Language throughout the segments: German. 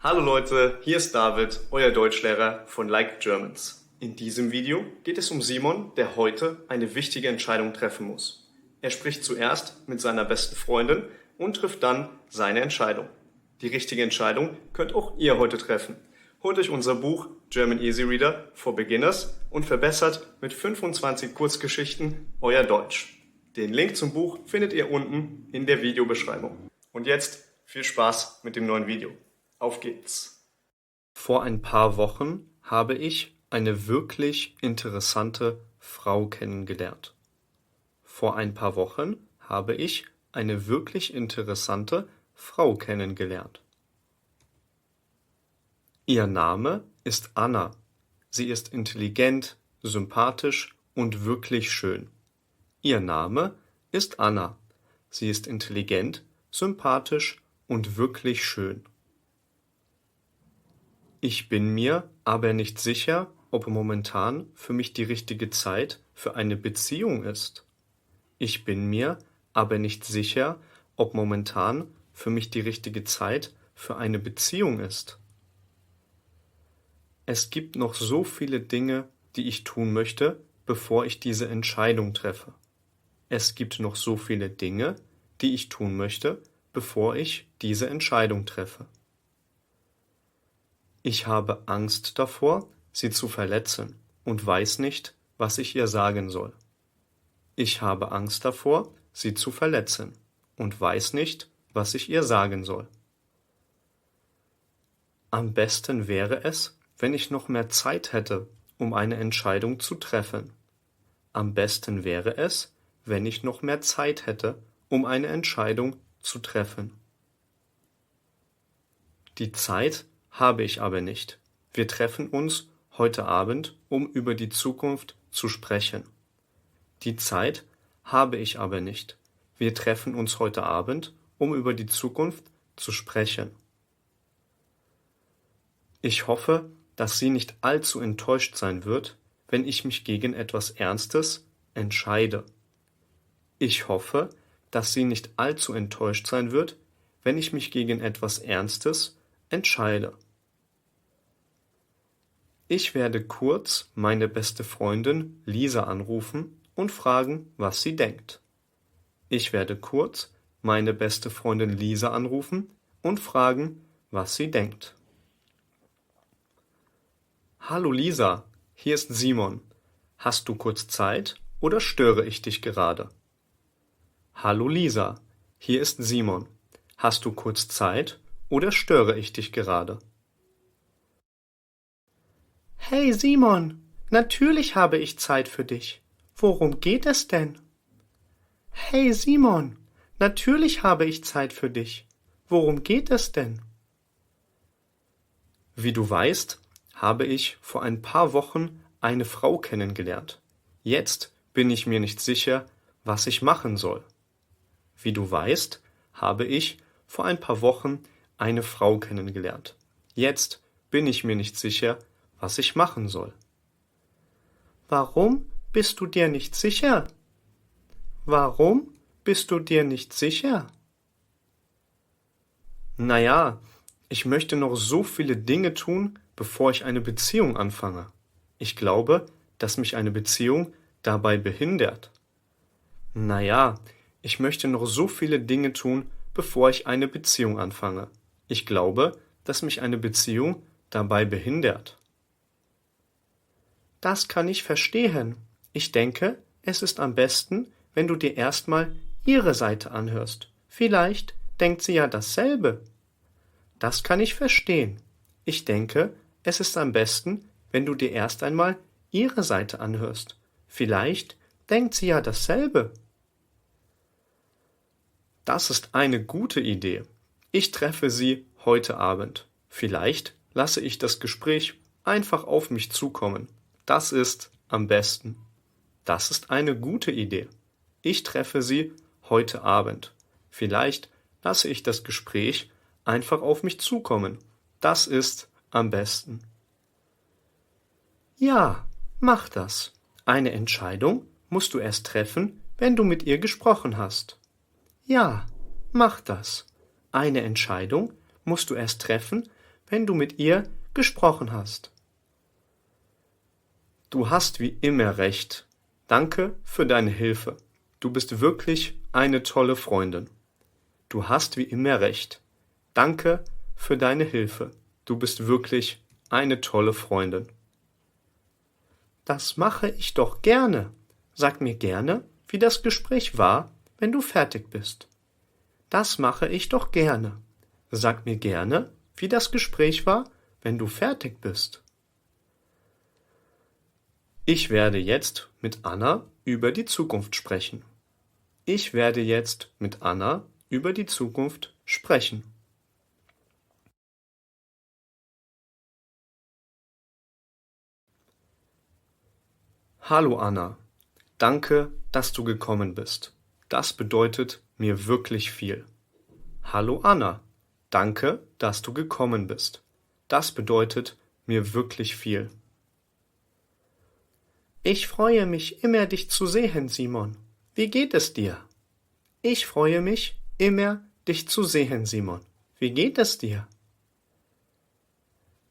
Hallo Leute, hier ist David, euer Deutschlehrer von Like Germans. In diesem Video geht es um Simon, der heute eine wichtige Entscheidung treffen muss. Er spricht zuerst mit seiner besten Freundin und trifft dann seine Entscheidung. Die richtige Entscheidung könnt auch ihr heute treffen. Holt euch unser Buch German Easy Reader for Beginners und verbessert mit 25 Kurzgeschichten euer Deutsch. Den Link zum Buch findet ihr unten in der Videobeschreibung. Und jetzt viel Spaß mit dem neuen Video. Auf geht's! Vor ein paar Wochen habe ich eine wirklich interessante Frau kennengelernt. Vor ein paar Wochen habe ich eine wirklich interessante Frau kennengelernt. Ihr Name ist Anna. Sie ist intelligent, sympathisch und wirklich schön. Ihr Name ist Anna. Sie ist intelligent, sympathisch und wirklich schön. Ich bin mir aber nicht sicher, ob momentan für mich die richtige Zeit für eine Beziehung ist. Ich bin mir aber nicht sicher, ob momentan für mich die richtige Zeit für eine Beziehung ist. Es gibt noch so viele Dinge, die ich tun möchte, bevor ich diese Entscheidung treffe. Es gibt noch so viele Dinge, die ich tun möchte, bevor ich diese Entscheidung treffe. Ich habe Angst davor, sie zu verletzen und weiß nicht, was ich ihr sagen soll. Ich habe Angst davor, sie zu verletzen und weiß nicht, was ich ihr sagen soll. Am besten wäre es, wenn ich noch mehr Zeit hätte, um eine Entscheidung zu treffen. Am besten wäre es, wenn ich noch mehr Zeit hätte, um eine Entscheidung zu treffen. Die Zeit habe ich aber nicht. Wir treffen uns heute Abend, um über die Zukunft zu sprechen. Die Zeit habe ich aber nicht. Wir treffen uns heute Abend, um über die Zukunft zu sprechen. Ich hoffe, dass sie nicht allzu enttäuscht sein wird, wenn ich mich gegen etwas Ernstes entscheide. Ich hoffe, dass sie nicht allzu enttäuscht sein wird, wenn ich mich gegen etwas Ernstes entscheide. Ich werde kurz meine beste Freundin Lisa anrufen und fragen, was sie denkt. Ich werde kurz meine beste Freundin Lisa anrufen und fragen, was sie denkt. Hallo Lisa, hier ist Simon. Hast du kurz Zeit oder störe ich dich gerade? Hallo Lisa, hier ist Simon. Hast du kurz Zeit oder störe ich dich gerade? Hey Simon, natürlich habe ich Zeit für dich. Worum geht es denn? Hey Simon, natürlich habe ich Zeit für dich. Worum geht es denn? Wie du weißt, habe ich vor ein paar Wochen eine Frau kennengelernt. Jetzt bin ich mir nicht sicher, was ich machen soll. Wie du weißt, habe ich vor ein paar Wochen eine Frau kennengelernt. Jetzt bin ich mir nicht sicher, was ich machen soll. Warum bist du dir nicht sicher? Warum bist du dir nicht sicher? Naja, ich möchte noch so viele Dinge tun, bevor ich eine Beziehung anfange. Ich glaube, dass mich eine Beziehung dabei behindert. Naja, ich möchte noch so viele Dinge tun, bevor ich eine Beziehung anfange. Ich glaube, dass mich eine Beziehung dabei behindert. Das kann ich verstehen. Ich denke, es ist am besten, wenn du dir erstmal ihre Seite anhörst. Vielleicht denkt sie ja dasselbe. Das kann ich verstehen. Ich denke, es ist am besten, wenn du dir erst einmal ihre Seite anhörst. Vielleicht denkt sie ja dasselbe. Das ist eine gute Idee. Ich treffe sie heute Abend. Vielleicht lasse ich das Gespräch einfach auf mich zukommen. Das ist am besten. Das ist eine gute Idee. Ich treffe sie heute Abend. Vielleicht lasse ich das Gespräch einfach auf mich zukommen. Das ist am besten. Ja, mach das. Eine Entscheidung musst du erst treffen, wenn du mit ihr gesprochen hast. Ja, mach das. Eine Entscheidung musst du erst treffen, wenn du mit ihr gesprochen hast. Du hast wie immer recht. Danke für deine Hilfe. Du bist wirklich eine tolle Freundin. Du hast wie immer recht. Danke für deine Hilfe. Du bist wirklich eine tolle Freundin. Das mache ich doch gerne. Sag mir gerne, wie das Gespräch war, wenn du fertig bist. Das mache ich doch gerne. Sag mir gerne, wie das Gespräch war, wenn du fertig bist. Ich werde jetzt mit Anna über die Zukunft sprechen. Ich werde jetzt mit Anna über die Zukunft sprechen. Hallo Anna, danke, dass du gekommen bist. Das bedeutet mir wirklich viel. Hallo Anna, danke, dass du gekommen bist. Das bedeutet mir wirklich viel. Ich freue mich immer, dich zu sehen, Simon. Wie geht es dir? Ich freue mich immer, dich zu sehen, Simon. Wie geht es dir?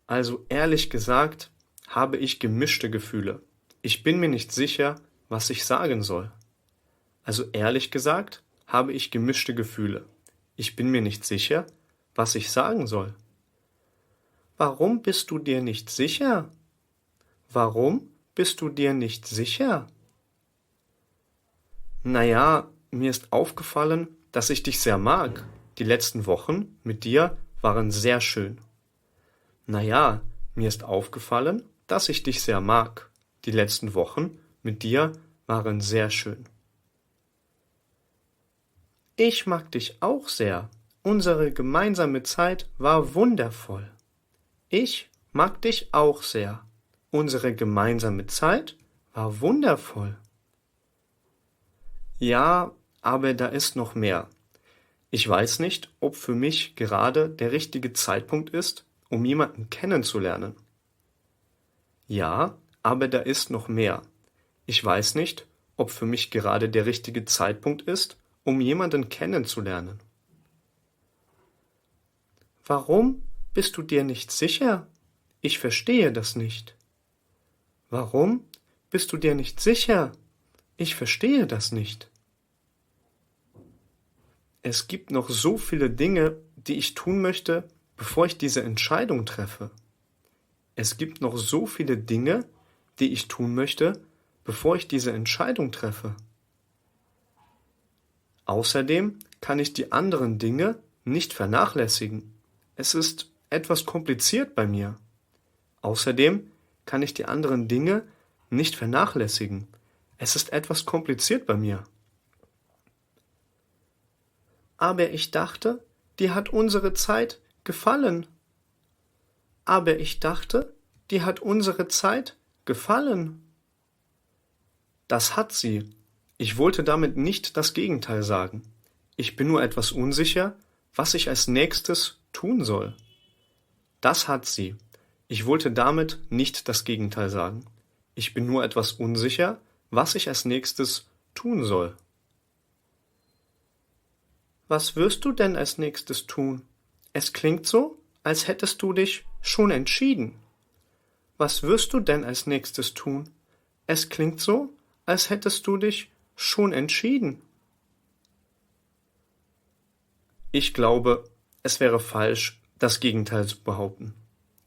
Also ehrlich gesagt, habe ich gemischte Gefühle. Ich bin mir nicht sicher, was ich sagen soll. Also ehrlich gesagt, habe ich gemischte Gefühle. Ich bin mir nicht sicher, was ich sagen soll. Warum bist du dir nicht sicher? Warum bist du dir nicht sicher? Naja, mir ist aufgefallen, dass ich dich sehr mag. Die letzten Wochen mit dir waren sehr schön. Naja, mir ist aufgefallen, dass ich dich sehr mag. Die letzten Wochen mit dir waren sehr schön. Ich mag dich auch sehr. Unsere gemeinsame Zeit war wundervoll. Ich mag dich auch sehr. Unsere gemeinsame Zeit war wundervoll. Ja, aber da ist noch mehr. Ich weiß nicht, ob für mich gerade der richtige Zeitpunkt ist, um jemanden kennenzulernen. Ja, aber da ist noch mehr. Ich weiß nicht, ob für mich gerade der richtige Zeitpunkt ist, um jemanden kennenzulernen. Warum bist du dir nicht sicher? Ich verstehe das nicht. Warum bist du dir nicht sicher? Ich verstehe das nicht. Es gibt noch so viele Dinge, die ich tun möchte, bevor ich diese Entscheidung treffe. Es gibt noch so viele Dinge, die ich tun möchte, bevor ich diese Entscheidung treffe. Außerdem kann ich die anderen Dinge nicht vernachlässigen. Es ist etwas kompliziert bei mir. Außerdem kann ich die anderen Dinge nicht vernachlässigen. Es ist etwas kompliziert bei mir. Aber ich dachte, dir hat unsere Zeit gefallen. Aber ich dachte, dir hat unsere Zeit gefallen. Das hat sie. Ich wollte damit nicht das Gegenteil sagen. Ich bin nur etwas unsicher, was ich als nächstes tun soll. Das hat sie. Ich wollte damit nicht das Gegenteil sagen. Ich bin nur etwas unsicher, was ich als nächstes tun soll. Was wirst du denn als nächstes tun? Es klingt so, als hättest du dich schon entschieden. Was wirst du denn als nächstes tun? Es klingt so, als hättest du dich schon entschieden. Ich glaube, es wäre falsch, das Gegenteil zu behaupten.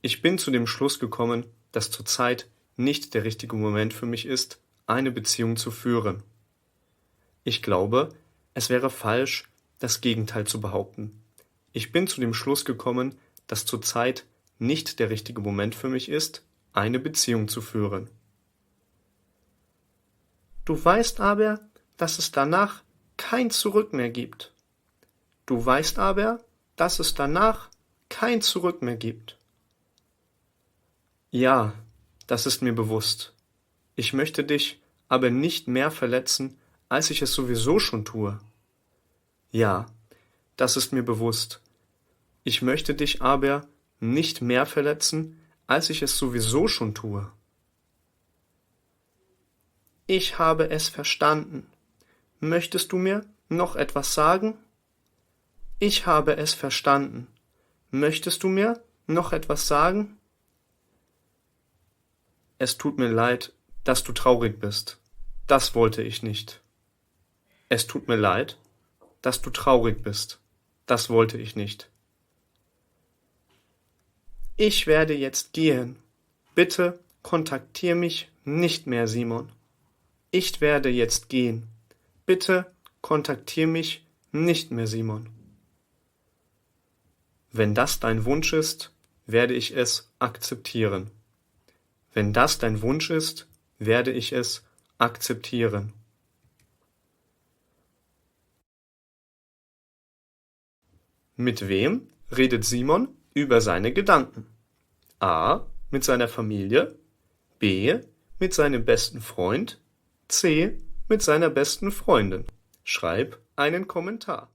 Ich bin zu dem Schluss gekommen, dass zurzeit nicht der richtige Moment für mich ist, eine Beziehung zu führen. Ich glaube, es wäre falsch, das Gegenteil zu behaupten. Ich bin zu dem Schluss gekommen, dass zurzeit nicht der richtige Moment für mich ist, eine Beziehung zu führen. Du weißt aber, dass es danach kein Zurück mehr gibt. Du weißt aber, dass es danach kein Zurück mehr gibt. Ja, das ist mir bewusst. Ich möchte dich aber nicht mehr verletzen, als ich es sowieso schon tue. Ja, das ist mir bewusst. Ich möchte dich aber nicht mehr verletzen, als ich es sowieso schon tue. Ich habe es verstanden. Möchtest du mir noch etwas sagen? Ich habe es verstanden. Möchtest du mir Noch etwas sagen? Es tut mir leid, dass du traurig bist. Das wollte ich nicht. Es tut mir leid, dass du traurig bist. Das wollte ich nicht. Ich werde jetzt gehen. Bitte kontaktier mich nicht mehr, Simon. Ich werde jetzt gehen. Bitte kontaktier mich nicht mehr, Simon. Wenn das dein Wunsch ist, werde ich es akzeptieren. Wenn das dein Wunsch ist, werde ich es akzeptieren. Mit wem redet Simon über seine Gedanken? A. Mit seiner Familie, B. Mit seinem besten Freund, C. Mit seiner besten Freundin. Schreib einen Kommentar.